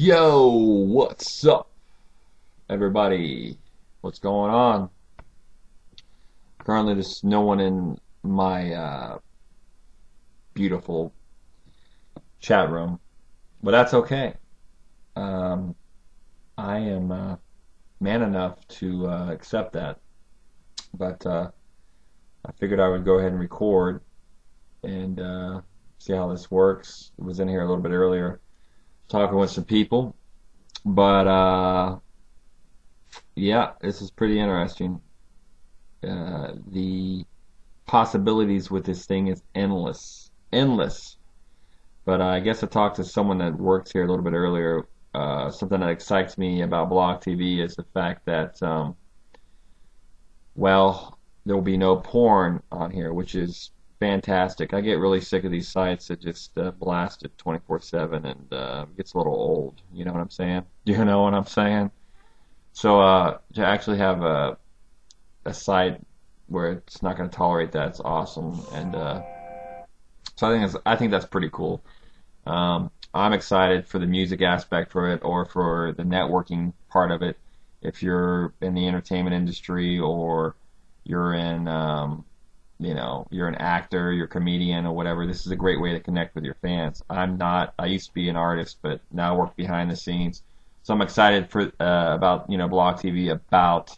Yo, what's up, everybody? What's going on? Currently, there's no one in my beautiful chat room, but that's okay. Um, I am man enough to accept that, but I figured I would go ahead and record and see how this works. I was in here a little bit earlier talking with some people, but yeah, this is pretty interesting. The possibilities with this thing is endless, endless. But I guess I talked to someone that works here a little bit earlier. Something that excites me about Blog TV is the fact that, well, there will be no porn on here, which is fantastic. I get really sick of these sites that just blast it 24/7 and it gets a little old. You know what I'm saying? Do you know what I'm saying? So to actually have a site where it's not going to tolerate that, it's awesome. And so I think that's pretty cool. I'm excited for the music aspect for it, or for the networking part of it. If you're in the entertainment industry, or you're in, you're an actor, you're a comedian, or whatever, this is a great way to connect with your fans. I'm not. I used to be an artist, but now I work behind the scenes. So I'm excited for about Blog TV, about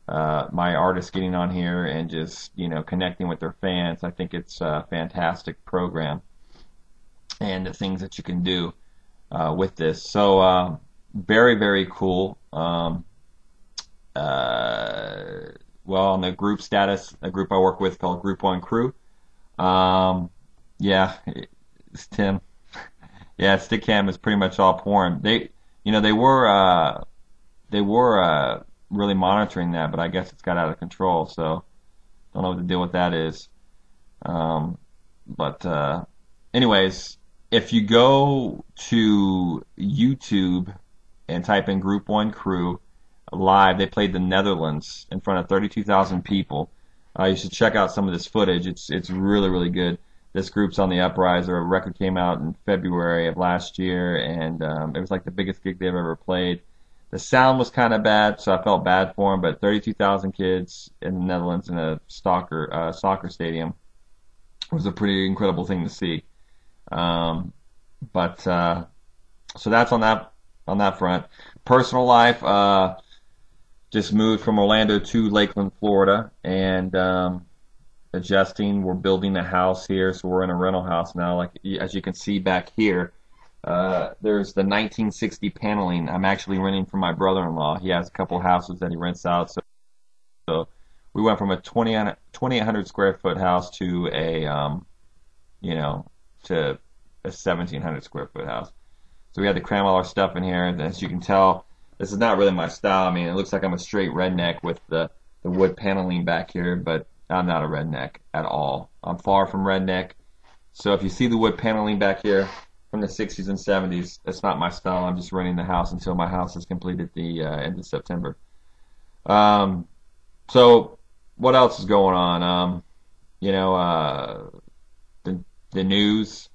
my artists getting on here and just connecting with their fans. I think it's a fantastic program, and the things that you can do with this. So very, very cool. Well, on the group status, a group I work with called Group One Crew. Yeah, it's Tim. Yeah, Stickcam is pretty much all porn. They were really monitoring that, but I guess it's got out of control. So don't know what the deal with that is. But anyways, if you go to YouTube and type in Group One Crew live, they played the Netherlands in front of 32,000 people. You should check out some of this footage. It's really, really good. This group's on the uprise. Their record came out in February of last year, and it was like the biggest gig they've ever played. The sound was kind of bad, so I felt bad for them, but 32,000 kids in the Netherlands in a soccer stadium was a pretty incredible thing to see. But so that's on that front. Personal life, just moved from Orlando to Lakeland, Florida, and adjusting. We're building a house here, so we're in a rental house now. Like, as you can see back here, there's the 1960 paneling. I'm actually renting from my brother-in-law. He has a couple houses that he rents out. So we went from a 2,800 square foot house to a 1,700 square foot house. So we had to cram all our stuff in here. And as you can tell, this is not really my style. I mean, it looks like I'm a straight redneck with the wood paneling back here, but I'm not a redneck at all. I'm far from redneck. So if you see the wood paneling back here from the 60s and 70s, that's not my style. I'm just renting the house until my house is completed the end of September. So what else is going on? The news.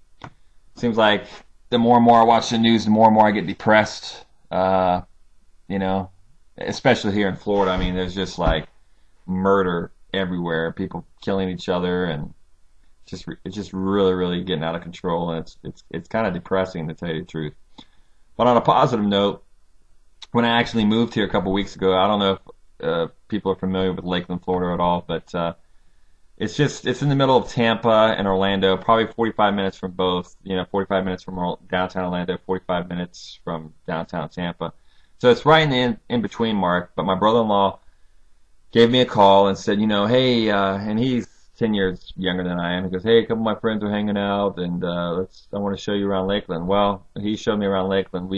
Seems like the more and more I watch the news, the more and more I get depressed. Especially here in Florida. I mean, there's just like murder everywhere, people killing each other, and it's just really, really getting out of control, and it's kind of depressing, to tell you the truth. But on a positive note, when I actually moved here a couple weeks ago, I don't know if people are familiar with Lakeland, Florida at all, but it's in the middle of Tampa and Orlando, probably 45 minutes from both. 45 minutes from downtown Orlando, 45 minutes from downtown Tampa. So it's right in the in-between mark. But my brother-in-law gave me a call and said, hey, and he's 10 years younger than I am. He goes, hey, a couple of my friends are hanging out, and I want to show you around Lakeland. Well, he showed me around Lakeland.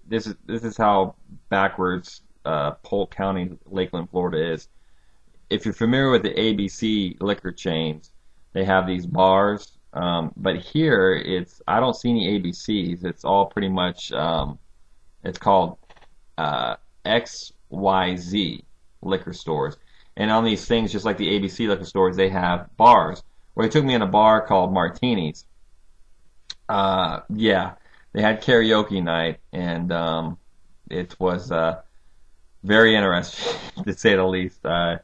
This is how backwards Polk County, Lakeland, Florida is. If you're familiar with the ABC liquor chains, they have these bars. But here, I don't see any ABCs. It's all pretty much, it's called XYZ liquor stores. And on these things, just like the ABC liquor stores, they have bars. Well, they took me in a bar called Martini's. They they had karaoke night, and it was very interesting to say the least. I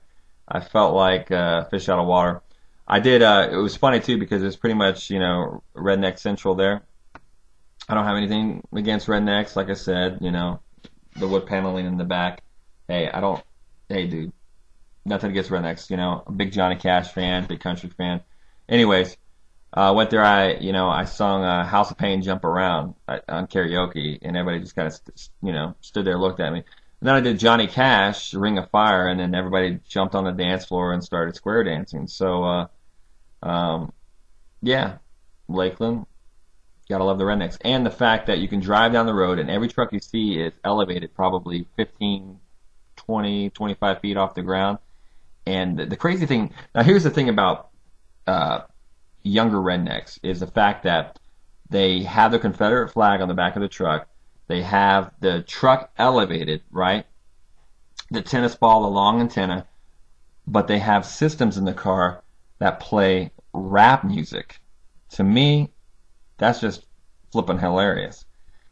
felt like fish out of water. I did. It was funny too because it's pretty much redneck central there. I don't have anything against rednecks, like I said. The wood paneling in the back. Hey, I don't. Hey, dude, nothing against rednecks. A big Johnny Cash fan, big country fan. Anyways, went there. I sung "House of Pain, Jump Around" on karaoke, and everybody just kind of stood there, looked at me. And then I did Johnny Cash, "Ring of Fire," and then everybody jumped on the dance floor and started square dancing. So, yeah, Lakeland, gotta love the rednecks, and the fact that you can drive down the road and every truck you see is elevated probably 15, 20, 25 feet off the ground. And the crazy thing, now here's the thing about younger rednecks, is the fact that they have the Confederate flag on the back of the truck. They have the truck elevated, right? The tennis ball, the long antenna, but they have systems in the car that play rap music. To me, that's just flippin' hilarious.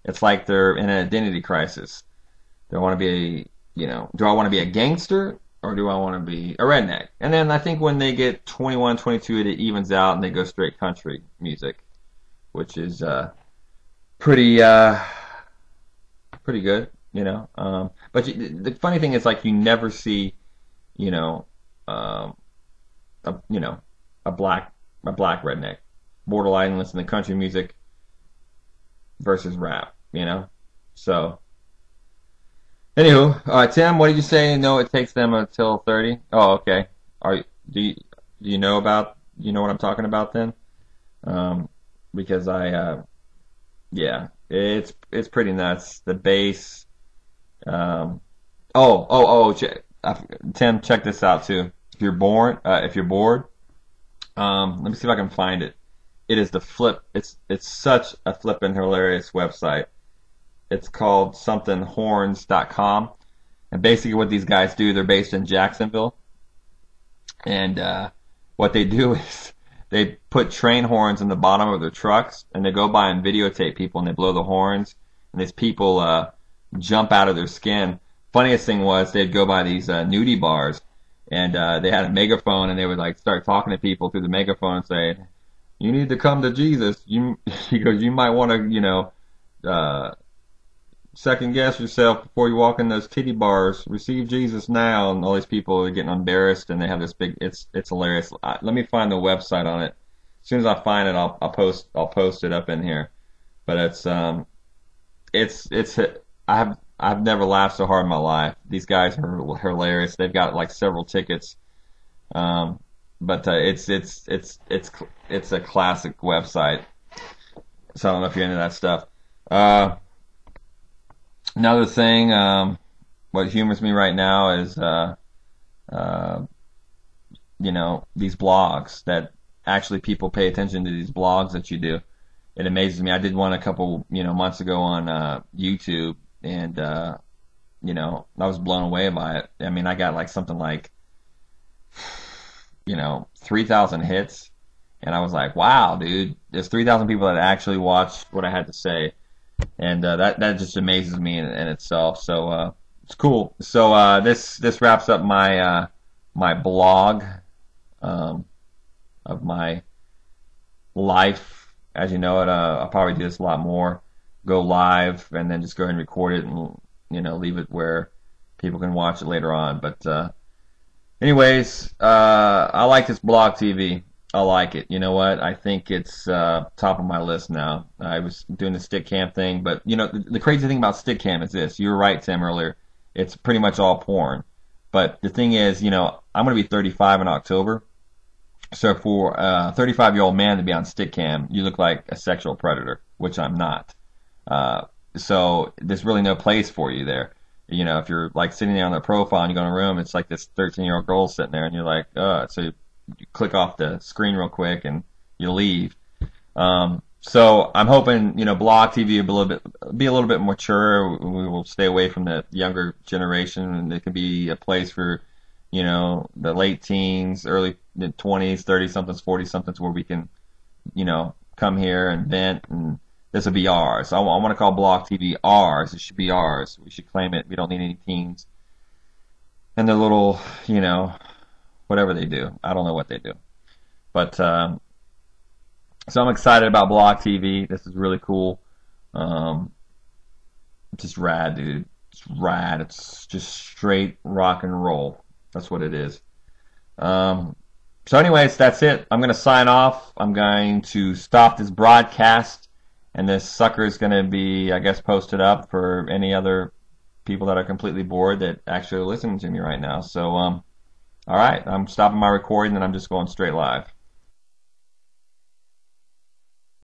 It's like they're in an identity crisis. Do I want to be, do I want to be a gangster or do I want to be a redneck? And then I think when they get 21, 22, it evens out and they go straight country music, which is pretty good, But the funny thing is, like, you never see, a black redneck borderline listening to country music versus rap, So, anywho, Tim, what did you say? No, it takes them until 30. Oh, okay. Do you know what I'm talking about then? Because yeah, it's pretty nuts. The bass. Tim, check this out too. If you're bored, let me see if I can find it. It is the flip. It's such a flippin' hilarious website. It's called somethinghorns.com, and basically what these guys do, they're based in Jacksonville, and what they do is they put train horns in the bottom of their trucks, and they go by and videotape people, and they blow the horns, and these people jump out of their skin. Funniest thing was they'd go by these nudie bars, and they had a megaphone, and they would like start talking to people through the megaphone and say, "You need to come to Jesus." He goes, "You might want to, second guess yourself before you walk in those titty bars. Receive Jesus now." And all these people are getting embarrassed, and they have this big. It's hilarious. Let me find the website on it. As soon as I find it, I'll post it up in here. But I've never laughed so hard in my life. These guys are hilarious. They've got like several tickets. But it's a classic website. So I don't know if you're into that stuff. Another thing, what humors me right now is, these blogs that actually people pay attention to these blogs that you do. It amazes me. I did one a couple, months ago on YouTube, and I was blown away by it. I mean, I got like something like 3,000 hits, and I was like, wow, dude, there's 3,000 people that actually watched what I had to say, and that just amazes me in itself. So it's cool. So this wraps up my my blog of my life as you know it. I'll probably do this a lot more. Go live and then just go ahead and record it and leave it where people can watch it later on. But anyways, I like this blog TV. I like it. You know what? I think it's top of my list now. I was doing the stick cam thing, but the crazy thing about stick cam is this. You were right, Tim, earlier. It's pretty much all porn. But the thing is, I'm going to be 35 in October. So for a 35-year-old man to be on stick cam, you look like a sexual predator, which I'm not. So there's really no place for you there. If you're like sitting there on their profile and you go in a room, it's like this 13-year-old girl sitting there, and you're like, so you click off the screen real quick and you leave. So I'm hoping, blog TV will be a little bit mature. We will stay away from the younger generation, and it can be a place for, the late teens, early 20s, 30-somethings, 40-somethings, where we can, come here and vent and this will be ours. I want to call Block TV ours. It should be ours. We should claim it. We don't need any teens and their little, whatever they do. I don't know what they do. But so I'm excited about Block TV. This is really cool. Just rad, dude. It's rad. It's just straight rock and roll. That's what it is. So anyways, that's it. I'm going to sign off. I'm going to stop this broadcast, and this sucker is going to be, I guess, posted up for any other people that are completely bored that actually are listening to me right now. So, all right, I'm stopping my recording, and I'm just going straight live.